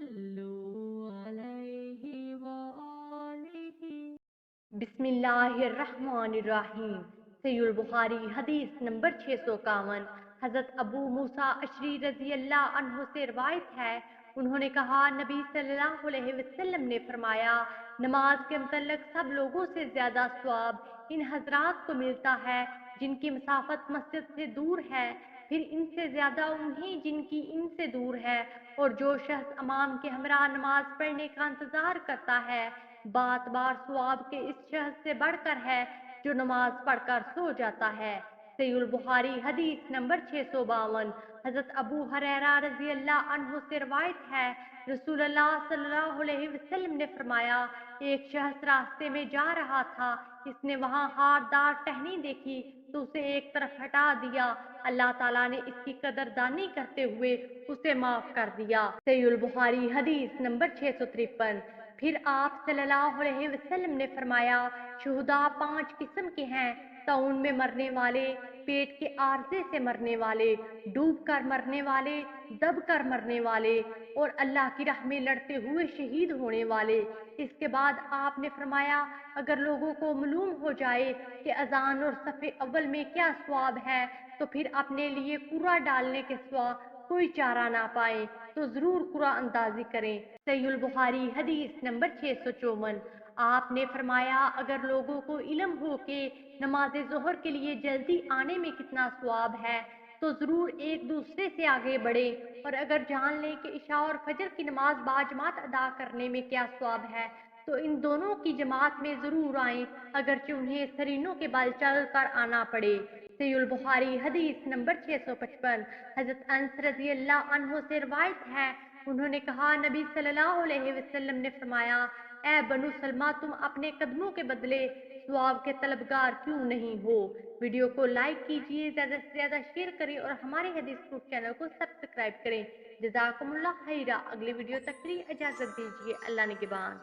صلوا عليه وآله. بسم اللہ الرحمن الرحیم. صحیح البخاری حدیث نمبر 651. حضرت ابو موسیٰ اشعری رضی اللہ عنہ سے روایت ہے، انہوں نے کہا نبی صلی اللہ علیہ وسلم نے فرمایا، نماز کے متعلق سب لوگوں سے زیادہ ثواب ان حضرات کو ملتا ہے جن کی مسافت مسجد سے دور ہے، پھر ان سے زیادہ انہیں جن کی ان سے دور ہے، اور جو شخص امام کے ہمراہ نماز پڑھنے کا انتظار کرتا ہے بات بار ثواب کے اس شخص سے بڑھ کر ہے جو نماز پڑھ کر سو جاتا ہے. صحیح البخاری حدیث نمبر 652. حضرت ابو ہریرہ رضی اللہ عنہ سے روایت ہے، رسول اللہ صلی اللہ علیہ وسلم نے فرمایا، ایک شخص راستے میں جا رہا تھا، اس نے وہاں ہاردار ٹہنی دیکھی تو اسے ایک طرف ہٹا دیا، اللہ تعالیٰ نے اس کی قدردانی کرتے ہوئے اسے معاف کر دیا. صحیح البخاری حدیث نمبر 653. پھر آپ صلی اللہ علیہ وسلم نے فرمایا، شہداء 5 قسم کے ہیں، طاعون میں مرنے والے، پیٹ کے عارضے سے مرنے والے، ڈوب کر مرنے والے، دب کر مرنے والے، اور اللہ کی راہ میں لڑتے ہوئے شہید ہونے والے. اس کے بعد آپ نے فرمایا، اگر لوگوں کو معلوم ہو جائے کہ اذان اور صف اول میں کیا ثواب ہے تو پھر اپنے لیے قرعہ ڈالنے کے سوا کوئی چارہ نہ پائیں تو ضرور قرعہ اندازی کریں. صحیح البخاری حدیث نمبر 654. آپ نے فرمایا، اگر لوگوں کو علم ہو کہ نماز ظہر کے لیے جلدی آنے میں کتنا ثواب ہے تو ضرور ایک دوسرے سے آگے بڑھے، اور اگر جان لیں کہ عشاء اور فجر کی نماز باجماعت ادا کرنے میں کیا ثواب ہے تو ان دونوں کی جماعت میں ضرور آئیں، اگرچہ انہیں سرینوں کے بل چل کر آنا پڑے. صحیح البخاری حدیث نمبر 655. حضرت انس رضی اللہ عنہ سے روایت ہے، انہوں نے کہا نبی صلی اللہ علیہ وسلم نے فرمایا، اے بنو سلمہ، تم اپنے قدموں کے بدلے ثواب کے طلبگار کیوں نہیں ہو؟ ویڈیو کو لائک کیجیے، زیادہ سے زیادہ شیئر کریں اور ہمارے حدیث فوڈ چینل کو سبسکرائب کریں. جزاکم اللہ خیرہ. اگلی ویڈیو تک کے لیے اجازت دیجیے. اللہ نگہبان.